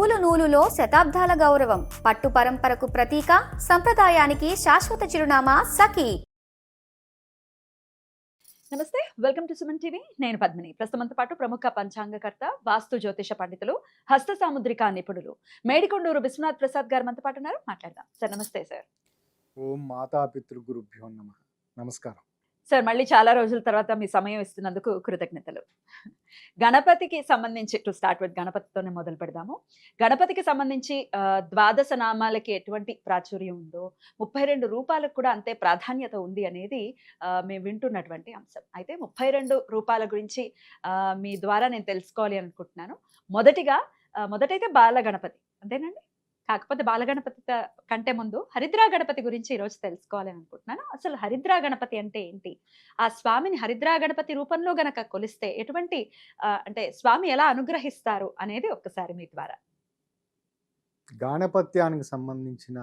నూలు నూలులో శతాబ్దాల గౌరవం, పట్టు పరంపరకు ప్రతీక, సంప్రదాయానికి శాశ్వత చిరునామా సఖీ. నమస్తే, వెల్కమ్ టు సుమన్ టీవీ. నేను పద్మిని. ప్రస్తుతంతో పాటు ప్రముఖ పంచాంగకర్త, వాస్తు జ్యోతిష పండితులు, హస్త సాముద్రిక నిపుణులు మేడికొండూరు విశ్వనాథ్ ప్రసాద్ గారు మనతో పాటు ఉన్నారు. మాట్లాడదాం సార్. నమస్తే సార్. ఓం మాతాపితృ గురుభ్యో నమః. నమస్కారం సార్. మళ్ళీ చాలా రోజుల తర్వాత మీ సమయం ఇస్తున్నందుకు కృతజ్ఞతలు. గణపతికి సంబంధించి టు స్టార్ట్ విత్ గణపతితోనే మొదలు పెడదాము. గణపతికి సంబంధించి ద్వాదశ నామాలకి ఎటువంటి ప్రాచుర్యం ఉందో 32 రూపాలకు కూడా అంతే ప్రాధాన్యత ఉంది అనేది మేము వింటున్నటువంటి అంశం. అయితే 32 రూపాల గురించి మీ ద్వారా నేను తెలుసుకోవాలి అనుకుంటున్నాను. మొదటైతే బాల గణపతి అంతేనండి. కాకపోతే బాలగణపతి కంటే ముందు హరిద్రా గణపతి గురించి ఈరోజు తెలుసుకోవాలని అనుకుంటున్నాను. అసలు హరిద్రా గణపతి అంటే ఏంటి? ఆ స్వామిని హరిద్రా గణపతి రూపంలో గనక కొలిస్తే ఎటువంటి అంటే స్వామి ఎలా అనుగ్రహిస్తారు అనేది ఒక్కసారి మీ ద్వారా. గణపత్యానికి సంబంధించిన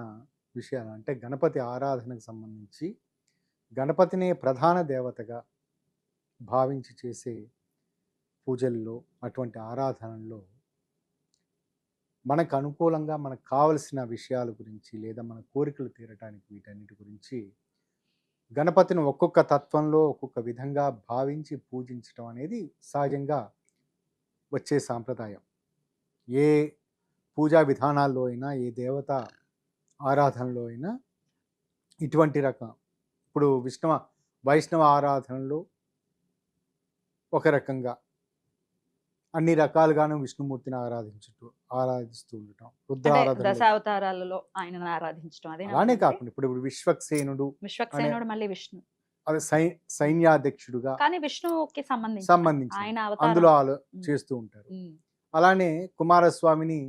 విషయాలు అంటే గణపతి ఆరాధనకు సంబంధించి గణపతిని ప్రధాన దేవతగా భావించి చేసే పూజల్లో, అటువంటి ఆరాధనల్లో మనకు అనుకూలంగా మనకు కావలసిన విషయాల గురించి లేదా మన కోరికలు తీరటానికి వీటన్నిటి గురించి గణపతిని ఒక్కొక్క తత్వంలో ఒక్కొక్క విధంగా భావించి పూజించడం అనేది సహజంగా వచ్చే సాంప్రదాయం. ఏ పూజా విధానాల్లో అయినా, ఏ దేవత ఆరాధనలో అయినా ఇటువంటి రకం. ఇప్పుడు వైష్ణవ ఆరాధనలో ఒక రకంగా అన్ని రకాలుగాను విష్ణుమూర్తిని ఆరాధిస్తూ ఉండటం, రుద్ర ఆరాధన, దశావతారాలలో ఆయనను ఆరాధించడం. అలానే కాకుండా ఇప్పుడు విశ్వక్సేనుడు మళ్ళీ విష్ణు, అది సైన్యాధ్యక్షుడుగా కానీ విష్ణువుకి సంబంధించి ఆయన అందులో చేస్తూ ఉంటారు. అలానే కుమారస్వామిని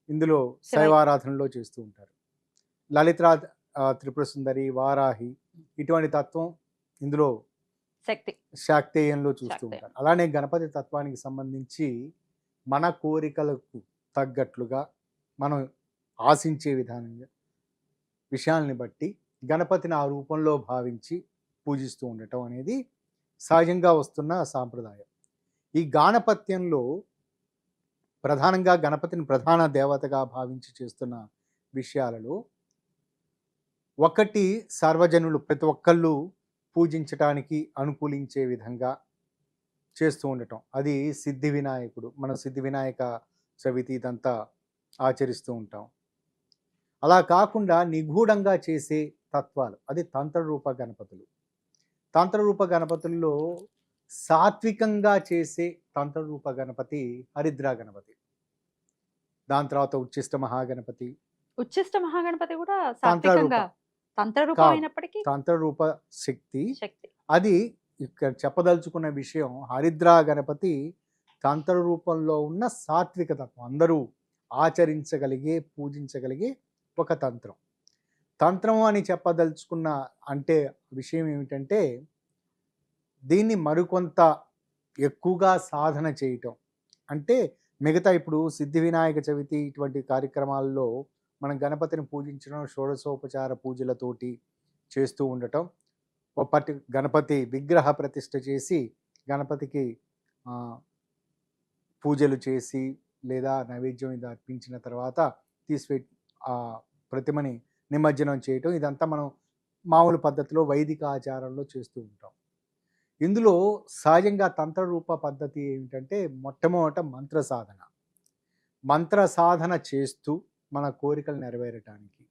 ఇందులో శైవారాధనలో చేస్తూ ఉంటారు. లలిత త్రిపుర సుందరి, వారాహి ఇటువంటి తత్వం ఇందులో శాక్తేయంలో చూస్తూ ఉంటారు. అలానే గణపతి తత్వానికి సంబంధించి మన కోరికలకు తగ్గట్లుగా మనం ఆశించే విషయాల్ని బట్టి గణపతిని ఆ రూపంలో భావించి పూజిస్తూ ఉండటం అనేది సహజంగా వస్తున్న సాంప్రదాయం. ఈ గాణపత్యంలో ప్రధానంగా గణపతిని ప్రధాన దేవతగా భావించి చేస్తున్న విషయాలలో ఒకటి, సర్వజనులు ప్రతి ఒక్కళ్ళు పూజించటానికి అనుకూలించే విధంగా చేస్తూ ఉండటం. అది సిద్ధి వినాయకుడు. మన సిద్ధి వినాయక చవితి ఇదంతా ఆచరిస్తూ ఉంటాం. అలా కాకుండా నిగూఢంగా చేసే తత్వాలు, అది తంత్రరూప గణపతులు. తంత్రరూప గణపతుల్లో సాత్వికంగా చేసే తంత్రరూప గణపతి హరిద్రా గణపతి. దాని తర్వాత ఉచ్చిష్ట మహాగణపతి. ఉచ్చిష్ట మహాగణపతి కూడా సాత్వికంగా తంత్రరూప శక్తి. అది ఇక్కడ చెప్పదలుచుకున్న విషయం, హరిద్రా గణపతి తంత్ర రూపంలో ఉన్న సాత్విక తత్వం, అందరూ ఆచరించగలిగే పూజించగలిగే ఒక తంత్రం అని చెప్పదలుచుకున్న అంటే విషయం ఏమిటంటే దీన్ని మరికొంత ఎక్కువగా సాధన చేయటం. అంటే మిగతా ఇప్పుడు సిద్ధి వినాయక చవితి ఇటువంటి కార్యక్రమాల్లో మనం గణపతిని పూజించడం, షోడశోపచార పూజలతోటి చేస్తూ ఉండటం. గణపతి విగ్రహ ప్రతిష్ఠ చేసి గణపతికి పూజలు చేసి లేదా నైవేద్యం ఇది అర్పించిన తర్వాత తీసిపెట్టి ఆ ప్రతిమని నిమజ్జనం చేయటం, ఇదంతా మనం మామూలు పద్ధతిలో వైదిక ఆచారంలో చేస్తూ ఉంటాం. ఇందులో సహజంగా తంత్రరూప పద్ధతి ఏమిటంటే మొట్టమొదట మంత్ర సాధన చేస్తూ మన కోరికలు నెరవేరటానికి,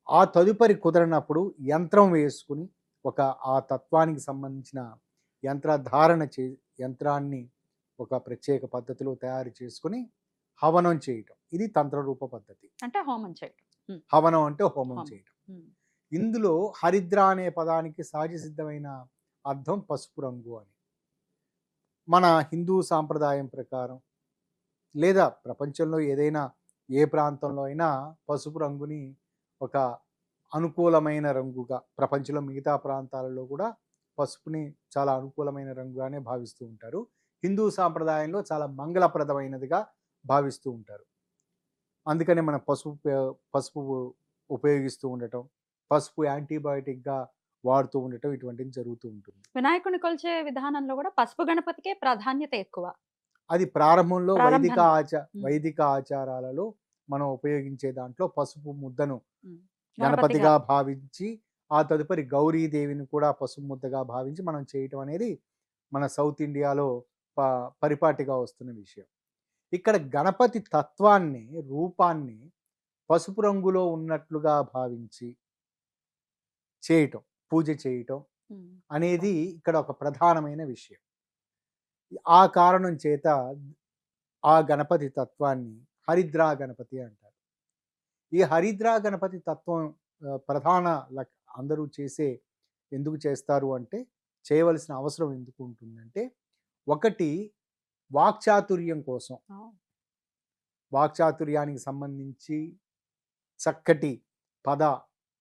ఆ తదుపరి కుదరనప్పుడు యంత్రం వేసుకుని ఆ తత్వానికి సంబంధించిన యంత్రాన్ని ఒక ప్రత్యేక పద్ధతిలో తయారు చేసుకుని హవనం చేయటం. ఇది తంత్రరూప పద్ధతి. అంటే హోమం చేయటం. హవనం అంటే హోమం చేయటం. ఇందులో హరిద్ర అనే పదానికి సహజ సిద్ధమైన అర్థం పసుపు రంగు అని. మన హిందూ సాంప్రదాయం ప్రకారం లేదా ప్రపంచంలో ఏదైనా ఏ ప్రాంతంలో అయినా పసుపు రంగుని ఒక అనుకూలమైన రంగుగా, ప్రపంచంలో మిగతా ప్రాంతాలలో కూడా పసుపుని చాలా అనుకూలమైన రంగుగానే భావిస్తూ ఉంటారు. హిందూ సాంప్రదాయంలో చాలా మంగళప్రదమైనదిగా భావిస్తూ ఉంటారు. అందుకని మన పసుపు ఉపయోగిస్తూ ఉండటం, పసుపు యాంటీబయాటిక్గా వాడుతూ ఉండటం ఇటువంటివి జరుగుతూ ఉంటుంది. వినాయకుని కొలిచే విధానంలో కూడా పసుపు గణపతికే ప్రాధాన్యత ఎక్కువ. అది ప్రారంభంలో ప్రారంభంలో. వైదిక ఆచారాలలో మనం ఉపయోగించే దాంట్లో పసుపు ముద్దను ఉమ్. గణపతిగా భావించి ఆ తదుపరి గౌరీదేవిని కూడా పసుపు ముద్దగా భావించి మనం చేయటం అనేది మన సౌత్ ఇండియాలో పరిపాటిగా వస్తున్న విషయం. ఇక్కడ గణపతి తత్వాన్ని, రూపాన్ని పసుపు రంగులో ఉన్నట్లుగా భావించి చేయటం, పూజ చేయటం ఉమ్. అనేది ఇక్కడ ఒక ప్రధానమైన విషయం. ఆ కారణం చేత ఆ గణపతి తత్వాన్ని హరిద్రా గణపతి అంటారు. ఈ హరిద్రా గణపతి తత్వం ప్రధాన అందరూ ఎందుకు చేస్తారు అంటే, చేయవలసిన అవసరం ఎందుకు ఉంటుందంటే, ఒకటి వాక్చాతుర్యం కోసం, వాక్చాతుర్యానికి సంబంధించి చక్కటి పద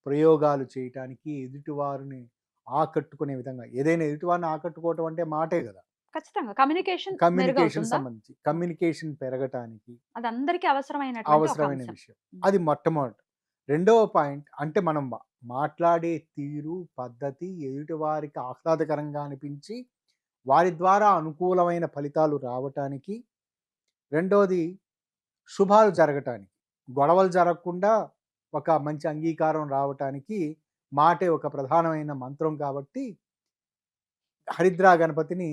ప్రయోగాలు చేయటానికి, ఎదుటివారిని ఆకట్టుకునే విధంగా, ఏదైనా ఎదుటివారిని ఆకట్టుకోవటం అంటే మాటే కదా, ఖచ్చితంగా కమ్యూనికేషన్ సంబంధించి కమ్యూనికేషన్ పెరగటానికి అది అందరికీ అవసరమైన విషయం. అది మొట్టమొదటి. రెండవ పాయింట్ అంటే మనం మాట్లాడే తీరు, పద్ధతి ఎదుటి వారికి ఆహ్లాదకరంగా అనిపించి వారి ద్వారా అనుకూలమైన ఫలితాలు రావటానికి. రెండవది శుభాలు జరగటానికి, గొడవలు జరగకుండా ఒక మంచి అంగీకారం రావటానికి మాటే ఒక ప్రధానమైన మంత్రం. కాబట్టి హరిద్రా గణపతిని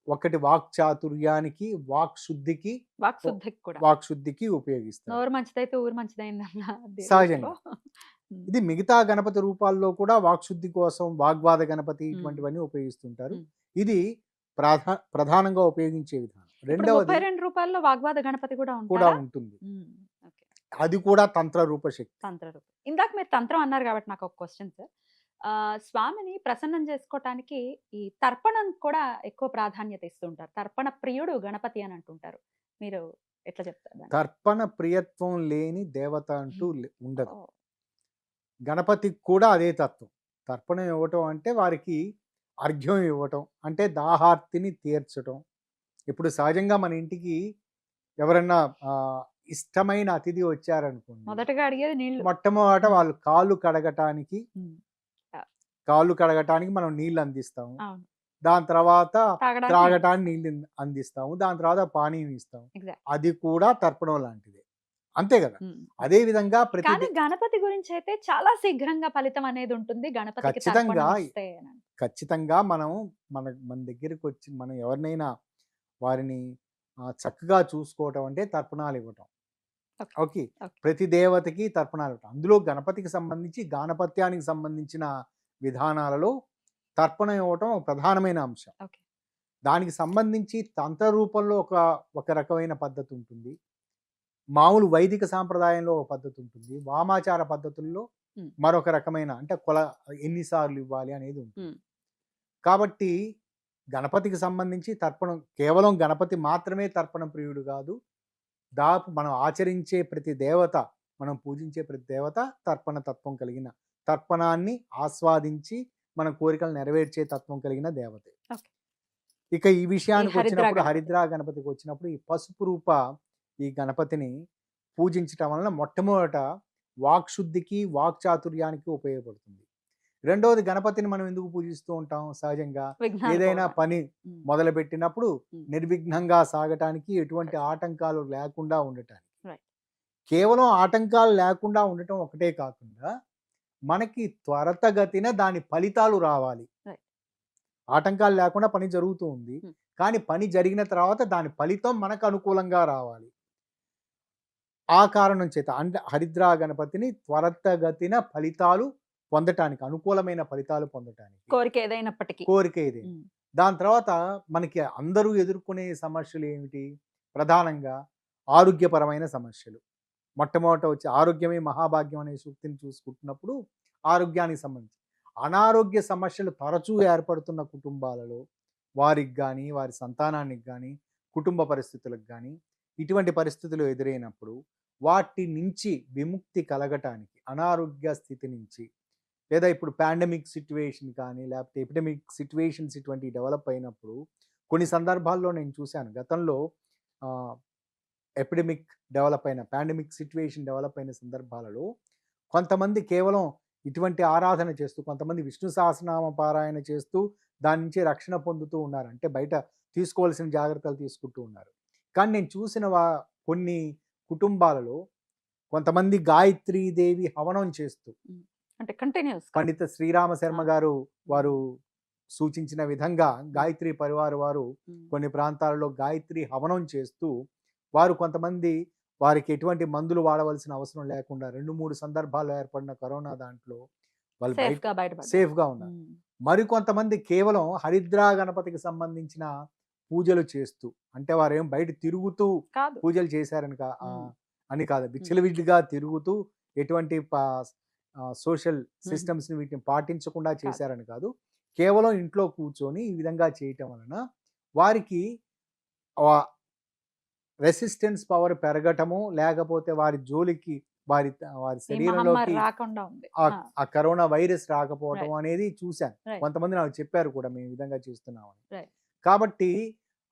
ఒకటి వాక్చాతుర్యానికి, వాక్శుద్ధికి ఉపయోగిస్తారు. నోరు మంచిదైతే ఊరు మంచిదైందన్న సహజంగా. ఇది మిగతా గణపతి రూపాల్లో కూడా వాక్శుద్ధి కోసం వాగ్వాద గణపతి ఇటువంటివన్నీ ఉపయోగిస్తుంటారు. ఇది ప్రధానంగా ఉపయోగించే విధానం. రెండవది 32 రూపాయల్లో వాగ్వాద గణపతి కూడా ఉంటుంది. అది కూడా తంత్ర రూప శక్తి. ఇందాక మీరు తంత్రం అన్నారు కాబట్టి నాకు ఒక క్వశ్చన్ సార్. స్వామిని ప్రసన్నం చేసుకోవటానికి ఈ తర్పణం కూడా ఎక్కువ ప్రాధాన్యత ఇస్తుంటారు. తర్పణ ప్రియుడు గణపతి అని అంటుంటారు. మీరు ఎట్లా చెప్తారు? తర్పణ ప్రియత్వం లేని దేవత అంటూ ఉండదు. గణపతికి కూడా అదే తత్వం. తర్పణం ఇవ్వటం అంటే వారికి అర్ఘ్యం ఇవ్వటం, అంటే దాహార్తిని తీర్చటం. ఇప్పుడు సహజంగా మన ఇంటికి ఎవరన్నా ఇష్టమైన అతిథి వచ్చారనుకోండి, మొదటగా అడిగేది నీళ్ళు. మొట్టమొదట వాళ్ళు కాళ్ళు కడగటానికి మనం నీళ్ళు అందిస్తాము. దాని తర్వాత త్రాగటానికి నీళ్ళు అందిస్తాము. దాని తర్వాత పానీయం ఇస్తాము. అది కూడా తర్పణం లాంటిదే, అంతే కదా. అదే విధంగా గణపతి గురించి అయితే చాలా శీఘ్రంగా ఫలితం అనేది ఉంటుంది. ఖచ్చితంగా మన దగ్గరికి వచ్చి మనం ఎవరినైనా వారిని చక్కగా చూసుకోవటం అంటే తర్పణాలు ఇవ్వటం. ఓకే, ప్రతి దేవతకి తర్పణాలు ఇవ్వటం. అందులో గణపతికి సంబంధించి గాణపత్యానికి సంబంధించిన విధానాలలో తర్పణం ఇవ్వటం ఒక ప్రధానమైన అంశం. దానికి సంబంధించి తంత్ర రూపంలో ఒక రకమైన పద్ధతి ఉంటుంది, మామూలు వైదిక సాంప్రదాయంలో ఒక పద్ధతి ఉంటుంది, వామాచార పద్ధతుల్లో మరొక రకమైన, అంటే ఎన్నిసార్లు ఇవ్వాలి అనేది ఉంటుంది. కాబట్టి గణపతికి సంబంధించి తర్పణం, కేవలం గణపతి మాత్రమే తర్పణ ప్రియుడు కాదు. మనం ఆచరించే ప్రతి దేవత, మనం పూజించే ప్రతి దేవత తర్పణ తత్వం కలిగిన, తర్పణాన్ని ఆస్వాదించి మన కోరికలు నెరవేర్చే తత్వం కలిగిన దేవతే. ఇక ఈ విషయానికి వచ్చినప్పుడు, హరిద్రా గణపతికి వచ్చినప్పుడు, ఈ పసుపు రూప ఈ గణపతిని పూజించటం వలన మొట్టమొదట వాక్శుద్ధికి, వాక్చాతుర్యానికి ఉపయోగపడుతుంది. రెండవది, గణపతిని మనం ఎందుకు పూజిస్తూ ఉంటాం? సహజంగా ఏదైనా పని మొదలుపెట్టినప్పుడు నిర్విఘ్నంగా సాగటానికి, ఎటువంటి ఆటంకాలు లేకుండా ఉండటానికి. కేవలం ఆటంకాలు లేకుండా ఉండటం ఒకటే కాకుండా మనకి త్వరితగతిన దాని ఫలితాలు రావాలి. ఆటంకాలు లేకుండా పని జరుగుతూ ఉంది, కానీ పని జరిగిన తర్వాత దాని ఫలితం మనకు అనుకూలంగా రావాలి. ఆ కారణం చేత అంటే హరిద్రా గణపతిని త్వరితగతిన ఫలితాలు పొందటానికి, అనుకూలమైన ఫలితాలు పొందటానికి, కోరిక ఏదైనా. దాని తర్వాత మనకి అందరూ ఎదుర్కొనే సమస్యలు ఏమిటి? ప్రధానంగా ఆరోగ్యపరమైన సమస్యలు. మొట్టమొదట వచ్చి ఆరోగ్యమే మహాభాగ్యం అనే సూక్తిని చూసుకుంటున్నప్పుడు, ఆరోగ్యానికి సంబంధించి అనారోగ్య సమస్యలు తరచూ ఏర్పడుతున్న కుటుంబాలలో వారికి కానీ, వారి సంతానానికి కానీ, కుటుంబ పరిస్థితులకు కానీ, ఇటువంటి పరిస్థితులు ఎదురైనప్పుడు వాటి నుంచి విముక్తి కలగటానికి, అనారోగ్య స్థితి నుంచి, లేదా ఇప్పుడు పాండమిక్ సిచ్యువేషన్ కానీ, లేకపోతే ఎపిడమిక్ సిచ్యువేషన్స్ ఇటువంటి డెవలప్ అయినప్పుడు కొన్ని సందర్భాల్లో నేను చూశాను. గతంలో పాండమిక్ సిచ్యువేషన్ డెవలప్ అయిన సందర్భాలలో కొంతమంది కేవలం ఇటువంటి ఆరాధన చేస్తూ, కొంతమంది విష్ణు సహస్రనామ పారాయణ చేస్తూ దాని నుంచి రక్షణ పొందుతూ ఉన్నారు. అంటే బయట తీసుకోవాల్సిన జాగ్రత్తలు తీసుకుంటూ ఉన్నారు. కానీ నేను చూసిన కొన్ని కుటుంబాలలో కొంతమంది గాయత్రీదేవి హవనం చేస్తూ అంటే కంటిన్యూస్ పండిత శ్రీరామ శర్మ గారు వారు సూచించిన విధంగా గాయత్రి పరివార వారు కొన్ని ప్రాంతాలలో గాయత్రి హవనం చేస్తూ వారు కొంతమంది వారికి ఎటువంటి మందులు వాడవలసిన అవసరం లేకుండా 2-3 సందర్భాల్లో ఏర్పడిన కరోనా దాంట్లో వాళ్ళు సేఫ్గా ఉన్నారు. మరికొంతమంది కేవలం హరిద్రా గణపతికి సంబంధించిన పూజలు చేస్తూ, అంటే వారు ఏం బయట తిరుగుతూ పూజలు చేశారని అని కాదు, విచ్చలవిడిగా తిరుగుతూ ఎటువంటి సోషల్ సిస్టమ్స్ని వీటిని పాటించకుండా చేశారని కాదు, కేవలం ఇంట్లో కూర్చొని ఈ విధంగా చేయటం వలన వారికి రెసిస్టెన్స్ పవర్ పెరగటము, లేకపోతే వారి జోలికి వారి శరీరంలోకి ఆ కరోనా వైరస్ రాకపోవటం అనేది చూశాను. కొంతమంది నాకు చెప్పారు కూడా మేము ఈ విధంగా చేస్తున్నామని. కాబట్టి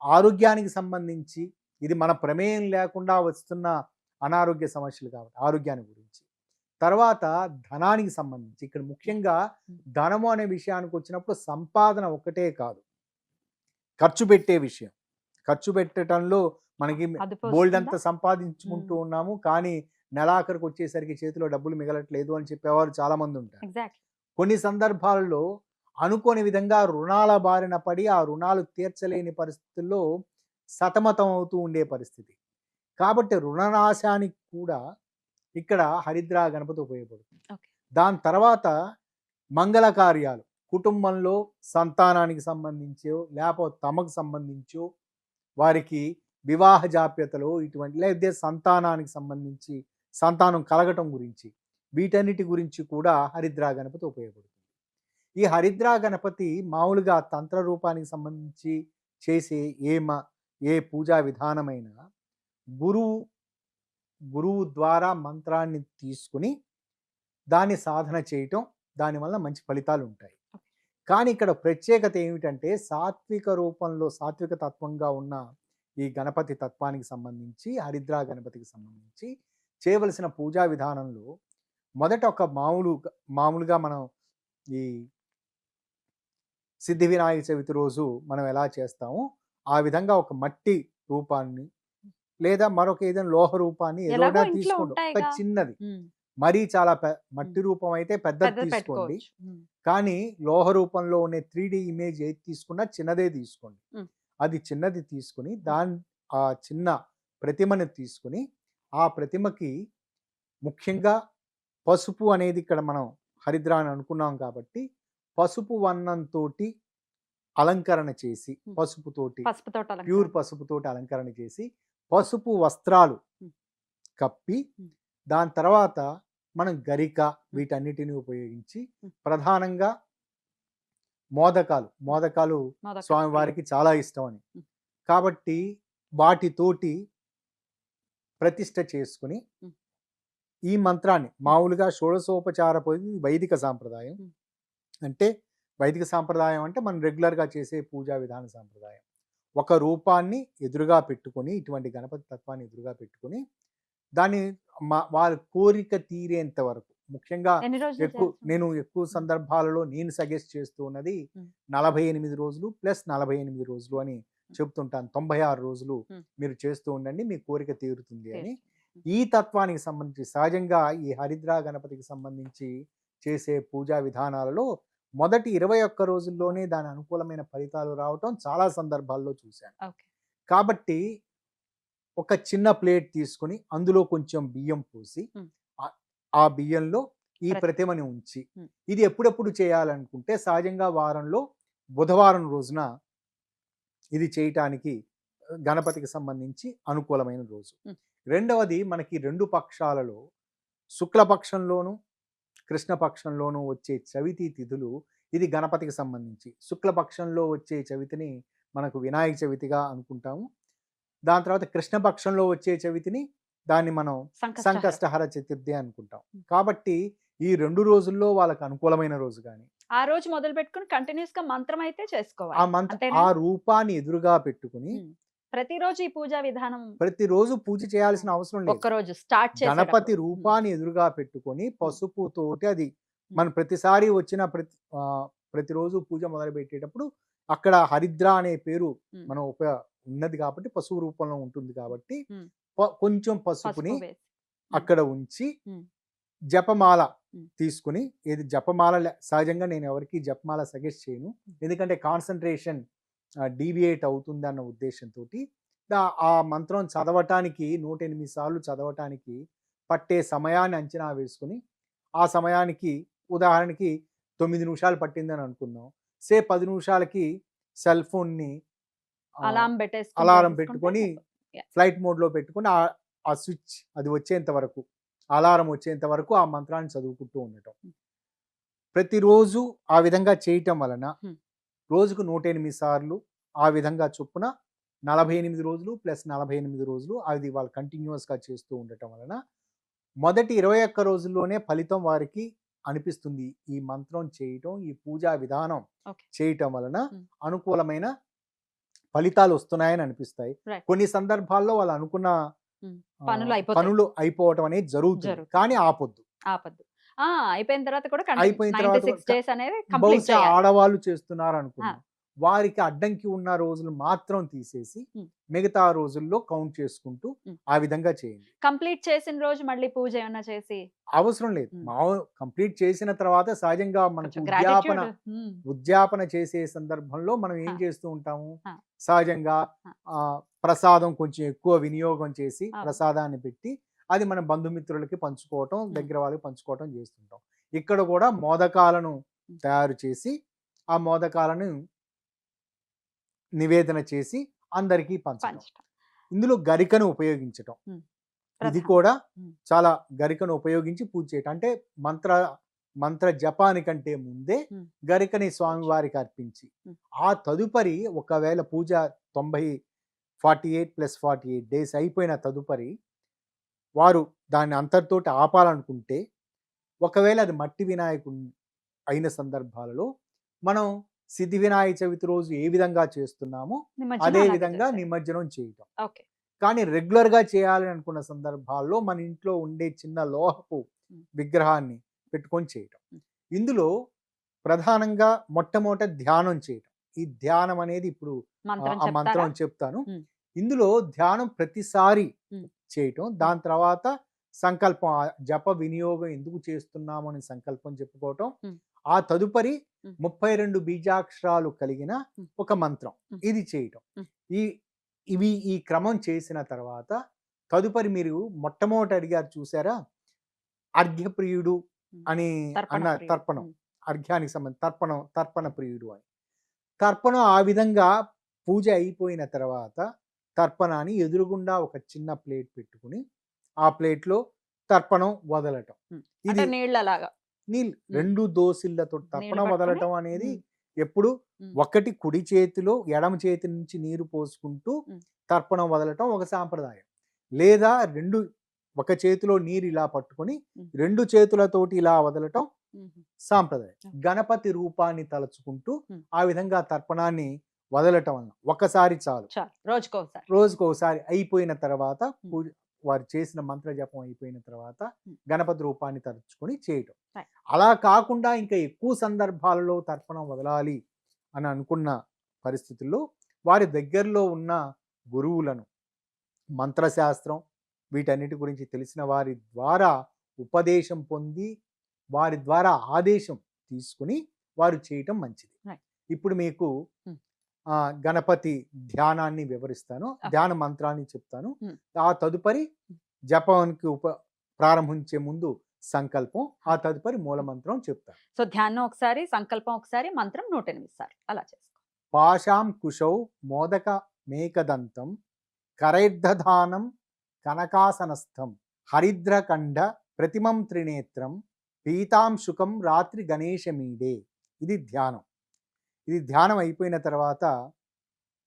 ఆరోగ్యానికి సంబంధించి ఇది మన ప్రమేయం లేకుండా వస్తున్న అనారోగ్య సమస్యలు కాబట్టి ఆరోగ్యాన్ని గురించి. తర్వాత ధనానికి సంబంధించి ఇక్కడ ముఖ్యంగా ధనము అనే విషయానికి వచ్చినప్పుడు సంపాదన ఒకటే కాదు, ఖర్చు పెట్టే విషయం. ఖర్చు పెట్టడంలో మనకి బోల్డ్ అంతా సంపాదించుకుంటూ ఉన్నాము, కానీ నెలాఖరికి వచ్చేసరికి చేతిలో డబ్బులు మిగలట్లేదు అని చెప్పేవారు చాలా మంది ఉంటారు. కొన్ని సందర్భాల్లో అనుకోని విధంగా రుణాల బారిన పడి ఆ రుణాలు తీర్చలేని పరిస్థితుల్లో సతమతం అవుతూ ఉండే పరిస్థితి. కాబట్టి రుణనాశానికి కూడా ఇక్కడ హరిద్రా గణపతి ఉపయోగపడుతుంది. దాని తర్వాత మంగళ కార్యాలు, కుటుంబంలో సంతానానికి సంబంధించో లేకపోతే తమకు సంబంధించో వారికి వివాహ జాప్యతలు ఇటువంటి, లేదా సంతానానికి సంబంధించి సంతానం కలగటం గురించి, వీటన్నిటి గురించి కూడా హరిద్రా గణపతి ఉపయోగపడుతుంది. ఈ హరిద్రా గణపతి మామూలుగా తంత్ర రూపానికి సంబంధించి చేసే ఏ పూజా విధానమైనా గురువు ద్వారా మంత్రాన్ని తీసుకుని దాన్ని సాధన చేయటం, దానివల్ల మంచి ఫలితాలు ఉంటాయి. కానీ ఇక్కడ ప్రత్యేకత ఏమిటంటే సాత్విక రూపంలో సాత్విక తత్వంగా ఉన్న ఈ గణపతి తత్వానికి సంబంధించి, హరిద్రా గణపతికి సంబంధించి చేయవలసిన పూజా విధానంలో మొదట ఒక మామూలుగా మనం ఈ సిద్ధి వినాయక చవితి రోజు మనం ఎలా చేస్తామో ఆ విధంగా ఒక మట్టి రూపాన్ని లేదా మరొక ఏదైనా లోహ రూపాన్ని ఏదైనా తీసుకోండి, ఒక చిన్నది. మరీ చాలా మట్టి రూపం అయితే పెద్దది తీసుకోండి, కానీ లోహ రూపంలో ఉండే 3D ఇమేజ్ ఏది తీసుకున్నా చిన్నదే తీసుకోండి. అది చిన్నది తీసుకుని ఆ చిన్న ప్రతిమని తీసుకుని ఆ ప్రతిమకి ముఖ్యంగా పసుపు అనేది ఇక్కడ మనం హరిద్రా అని అనుకున్నాం కాబట్టి పసుపు వర్ణంతో అలంకరణ చేసి, పసుపుతోటి ప్యూర్ పసుపుతోటి అలంకరణ చేసి పసుపు వస్త్రాలు కప్పి దాని తర్వాత మనం గరిక వీటన్నిటిని ఉపయోగించి ప్రధానంగా మోదకాలు స్వామివారికి చాలా ఇష్టం అని కాబట్టి వాటితోటి ప్రతిష్ఠ చేసుకుని ఈ మంత్రాన్ని మామూలుగా షోడశోపచార వైదిక సాంప్రదాయం అంటే వైదిక సాంప్రదాయం అంటే మనం రెగ్యులర్గా చేసే పూజా విధాన సాంప్రదాయం. ఒక రూపాన్ని ఎదురుగా పెట్టుకొని, ఇటువంటి గణపతి తత్వాన్ని ఎదురుగా పెట్టుకొని దాన్ని వారి కోరిక తీరేంత వరకు, ముఖ్యంగా నేను ఎక్కువ సందర్భాలలో నేను సజెస్ట్ చేస్తూ ఉన్నది 48 రోజులు ప్లస్ 48 రోజులు అని చెప్తుంటాను. 96 రోజులు మీరు చేస్తూ ఉండండి, మీ కోరిక తీరుతుంది అని. ఈ తత్వానికి సంబంధించి సహజంగా ఈ హరిద్రా గణపతికి సంబంధించి చేసే పూజా విధానాలలో మొదటి 21 రోజుల్లోనే దాని అనుకూలమైన ఫలితాలు రావటం చాలా సందర్భాల్లో చూశాను. కాబట్టి ఒక చిన్న ప్లేట్ తీసుకుని అందులో కొంచెం బియ్యం పోసి ఆ బియ్యంలో ఈ ప్రతిమని ఉంచి, ఇది ఎప్పుడెప్పుడు చేయాలనుకుంటే సహజంగా వారంలో బుధవారం రోజున ఇది చేయటానికి గణపతికి సంబంధించి అనుకూలమైన రోజు. రెండవది మనకి 2 పక్షాలలో శుక్లపక్షంలోను కృష్ణపక్షంలోనూ వచ్చే చవితి తిథులు ఇది గణపతికి సంబంధించి. శుక్లపక్షంలో వచ్చే చవితిని మనకు వినాయక చవితిగా అనుకుంటాము. దాని తర్వాత కృష్ణపక్షంలో వచ్చే చవితిని దాన్ని మనం సంకష్టహర చతుర్థి అనుకుంటాం. కాబట్టి ఈ 2 రోజుల్లో వాళ్ళకి అనుకూలమైన రోజు. కానీ ఆ రోజు మొదలు పెట్టుకుని కంటిన్యూస్ గా మంత్రం అయితే చేసుకోవాలి. ఆ రూపాన్ని ఎదురుగా పెట్టుకుని ప్రతిరోజు ఈ పూజా విధానం ప్రతిరోజు పూజ చేయాల్సిన అవసరం లేదు. ఒక్కరోజు స్టార్ట్ చేసి గణపతి రూపాన్ని ఎదురుగా పెట్టుకొని పసుపుతోటి అది మనం ప్రతిసారి వచ్చిన ప్రతిరోజు పూజ మొదలు పెట్టేటప్పుడు అక్కడ హరిద్ర అనే పేరు ఉమ్. మనం ఉన్నది కాబట్టి పశువు రూపంలో ఉంటుంది కాబట్టి ఉమ్. కొంచెం పసుపుని పసుపు వేసి అక్కడ ఉంచి ఉమ్. జపమాల ఉమ్. తీసుకుని, ఏది జపమాల సహజంగా నేను ఎవరికి జపమాల సజెస్ట్ చేయను, ఎందుకంటే కాన్సన్ట్రేషన్ డీవియేట్ అవుతుంది అన్న ఉద్దేశంతో ఆ మంత్రం చదవటానికి 108 సార్లు చదవటానికి పట్టే సమయాన్ని అంచనా వేసుకుని, ఆ సమయానికి ఉదాహరణకి 9 నిమిషాలు పట్టిందని అనుకుందాం, 10 నిమిషాలకి సెల్ ఫోన్ని అలారం అలారం చేసేసుకుంటే పెట్టుకొని Yeah. ఫ్లైట్ మోడ్లో పెట్టుకొని ఆ స్విచ్ అది వచ్చేంత వరకు, అలారం వచ్చేంత వరకు ఆ మంత్రాన్ని చదువుకుంటూ ఉండటం. ప్రతిరోజు ఆ విధంగా చేయటం వలన రోజుకు 108 సార్లు ఆ విధంగా చొప్పున 48 రోజులు ప్లస్ 48 రోజులు అది వాళ్ళు కంటిన్యూస్గా చేస్తూ ఉండటం వలన మొదటి 21 రోజుల్లోనే ఫలితం వారికి అనిపిస్తుంది. ఈ మంత్రం చేయటం, ఈ పూజా విధానం Okay. చేయటం వలన అనుకూలమైన ఫలితాలు వస్తున్నాయని అనిపిస్తాయి. Right. కొన్ని సందర్భాల్లో వాళ్ళు అనుకున్న పనులు అయిపోవటం అనేది జరుగుతుంది, కానీ ఆపొద్దు. అయిపోయిన తర్వాత కూడా అయిపోయిన తర్వాత 96 డేస్ అనేది కంప్లీట్ బహుశా చేయాలి. ఆడవాళ్ళు చేస్తున్నారు అనుకున్నాం, వారికి అడ్డంకి ఉన్న రోజులు మాత్రం తీసేసి మిగతా రోజుల్లో కౌంట్ చేసుకుంటూ ఆ విధంగా చేయండి. కంప్లీట్ చేసిన రోజు మళ్ళీ పూజ ఏమైనా చేసి అవసరం లేదు. కంప్లీట్ చేసిన తర్వాత సహజంగా మనకు కొంచెం gratitude. ఉద్యాపన చేసే సందర్భంలో మనం ఏం చేస్తూ ఉంటాము, ఆ. సహజంగా ప్రసాదం కొంచెం ఎక్కువ వినియోగం చేసి అవును. ప్రసాదాన్ని పెట్టి అది మన బంధుమిత్రులకి పంచుకోవటం, దగ్గర వాళ్ళకి పంచుకోవటం చేస్తుంటాం. ఇక్కడ కూడా మోదకాలను తయారు చేసి ఆ మోదకాలను నివేదన చేసి అందరికీ పంచడం. ఇందులో గరికను ఉపయోగించటం, ఇది కూడా చాలా గరికను ఉపయోగించి పూజ చేయటం. అంటే మంత్ర జపానికంటే ముందే గరికని స్వామివారికి అర్పించి ఆ తదుపరి ఒకవేళ పూజ 48 డేస్ అయిపోయిన తదుపరి వారు దాన్ని అంతటితోటి ఆపాలనుకుంటే, ఒకవేళ అది మట్టి వినాయకుడు అయిన సందర్భాలలో మనం సిద్ధి వినాయక చవితి రోజు ఏ విధంగా చేస్తున్నామో అదే విధంగా నిమజ్జనం చేయటం. కానీ రెగ్యులర్గా చేయాలని అనుకున్న సందర్భాల్లో మన ఇంట్లో ఉండే చిన్న లోహపు విగ్రహాన్ని పెట్టుకొని చేయటం. ఇందులో ప్రధానంగా మొట్టమొదట ధ్యానం చేయటం. ఈ ధ్యానం అనేది ఇప్పుడు ఆ మంత్రం చెప్తాను. ఇందులో ధ్యానం ప్రతిసారి చేయటం, దాని తర్వాత సంకల్పం, జప వినియోగం ఎందుకు చేస్తున్నాము అని సంకల్పం చెప్పుకోవటం, ఆ తదుపరి 32 బీజాక్షరాలు కలిగిన ఒక మంత్రం ఇది చేయటం. ఈ క్రమం చేసిన తర్వాత తదుపరి మీరు మొట్టమొదటి అడిగారు చూసారా, అర్ఘ్యప్రియుడు అని అన్న తర్పణం, అర్ఘ్యానికి సంబంధించి తర్పణ ప్రియుడు అని. తర్పణం ఆ విధంగా పూజ అయిపోయిన తర్వాత తర్పణాన్ని ఎదురుగుండా ఒక చిన్న ప్లేట్ పెట్టుకుని ఆ ప్లేట్లో తర్పణం వదలటం. ఇది నీళ్ళు 2 దోసిళ్లతో తర్పణం వదలటం అనేది ఎప్పుడు ఒకటి కుడి చేతిలో ఎడమ చేతి నుంచి నీరు పోసుకుంటూ తర్పణం వదలటం ఒక సాంప్రదాయం, లేదా ఒక చేతిలో నీరు ఇలా పట్టుకొని 2 చేతులతోటి ఇలా వదలటం సాంప్రదాయం. గణపతి రూపాన్ని తలుచుకుంటూ ఆ విధంగా తర్పణాన్ని వదలటం వలన ఒకసారి చాలు, రోజుకోసారి అయిపోయిన తర్వాత వారు చేసిన మంత్ర జపం అయిపోయిన తర్వాత గణపతి రూపాన్ని తలుచుకొని చేయటం. అలా కాకుండా ఇంకా ఎక్కువ సందర్భాలలో తర్పణం వదలాలి అని అనుకున్న పరిస్థితుల్లో వారి దగ్గరలో ఉన్న గురువులను, మంత్రశాస్త్రం వీటన్నిటి గురించి తెలిసిన వారి ద్వారా ఉపదేశం పొంది వారి ద్వారా ఆదేశం తీసుకుని వారు చేయటం మంచిది. ఇప్పుడు మీకు గణపతి ధ్యానాన్ని వివరిస్తాను, ధ్యాన మంత్రాన్ని చెప్తాను. ఆ తదుపరి జపానికి ప్రారంభించే ముందు సంకల్పం, ఆ తదుపరి మూల మంత్రం చెప్తాను. సో ధ్యానం ఒకసారి, సంకల్పం ఒకసారి, మంత్రం 108 సార్లు అలా చేసుకో. పాశాం కుశౌ మోదక మేకదంతం కరైర్దధానం కనకాసనస్థం హరిద్రకంఠ ప్రతిమం త్రినేత్రం పీతాంశుకం రాత్రి గణేశమీడే. ఇది ధ్యానం. ఇది ధ్యానం అయిపోయిన తర్వాత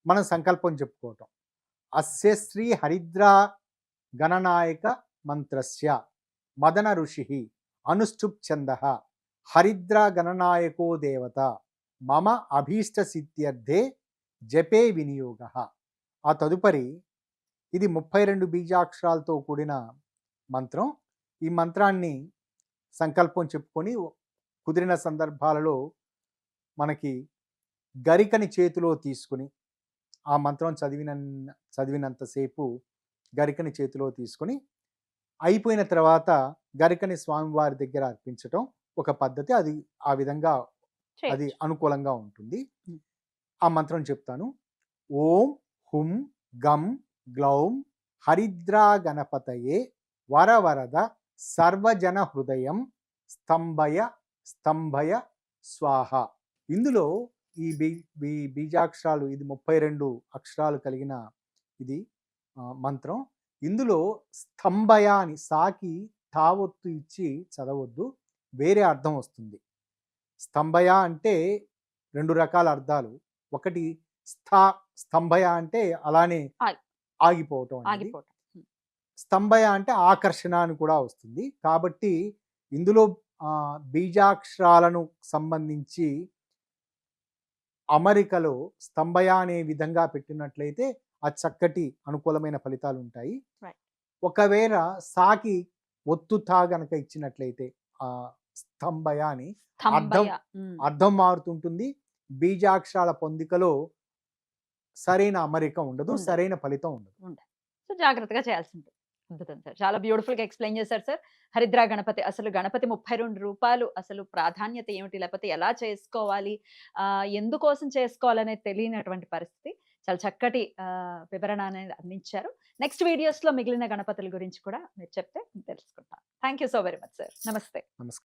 మనం సంకల్పం చెప్పుకోవటం. అస్య శ్రీ హరిద్రా గణనాయక మంత్రస్య మదన ఋషి అనుష్ఠుప్ ఛంద హరిద్రా గణనాయకో దేవత మమ అభీష్ట సిద్ధ్యర్థే జపే వినియోగ. ఆ తదుపరి ఇది 32 బీజాక్షరాలతో కూడిన మంత్రం. ఈ మంత్రాన్ని సంకల్పం చెప్పుకొని కుదిరిన సందర్భాలలో మనకి గరికని చేతిలో తీసుకుని ఆ మంత్రం చదివినంతసేపు గరికని చేతిలో తీసుకొని అయిపోయిన తర్వాత గరికని స్వామివారి దగ్గర అర్పించటం ఒక పద్ధతి. అది ఆ విధంగా అది చేయొచ్చు. అనుకూలంగా ఉంటుంది. ఉమ్. ఆ మంత్రం చెప్తాను. ఓం హుం గం గ్లౌం హరిద్రా గణపతయే వరవరద సర్వజన హృదయం స్తంభయ స్తంభయ స్వాహ. ఇందులో ఈ బీజాక్షరాలు, ఇది 32 అక్షరాలు కలిగిన ఇది మంత్రం. ఇందులో స్తంభయ అని సాకి తావొత్తు ఇచ్చి చదవద్దు, వేరే అర్థం వస్తుంది. స్తంభయ అంటే 2 రకాల అర్థాలు. ఒకటి స్తంభయ అంటే అలానే ఆగి- ఆగిపోవటం అనేది. ఆగిపోవటం. స్తంభయ అంటే ఆకర్షణ అని కూడా వస్తుంది. కాబట్టి ఇందులో బీజాక్షరాలను సంబంధించి అమరికలో స్తంభయ అనే విధంగా పెట్టినట్లయితే ఆ చక్కటి అనుకూలమైన ఫలితాలు ఉంటాయి. Right. ఒకవేళ సాకి ఒత్తుతా గనక ఇచ్చినట్లయితే ఆ స్తంభయ అని స్తంభయ. ఉమ్. అర్థం మారుతుంటుంది. బీజాక్షరాల పొందికలో సరైన అమరిక ఉండదు, ఉండదు. సరైన ఫలితం ఉండదు. సో జాగ్రత్తగా చేయాల్సి ఉంటుంది. అద్భుతం సార్, చాలా బ్యూటిఫుల్ గా ఎక్స్ప్లెయిన్ చేశారు సార్. హరిద్రా గణపతి, అసలు గణపతి 32 రూపాయలు, అసలు ప్రాధాన్యత ఏమిటి, లేకపోతే ఎలా చేసుకోవాలి, ఎందుకోసం చేసుకోవాలనేది తెలియనటువంటి పరిస్థితి. చాలా చక్కటి వివరణ అనేది అందించారు. నెక్స్ట్ వీడియోస్ లో మిగిలిన గణపతుల గురించి కూడా మీరు చెప్తే తెలుసుకుంటాం. Thank you so very much sir. నమస్తే. నమస్కారం.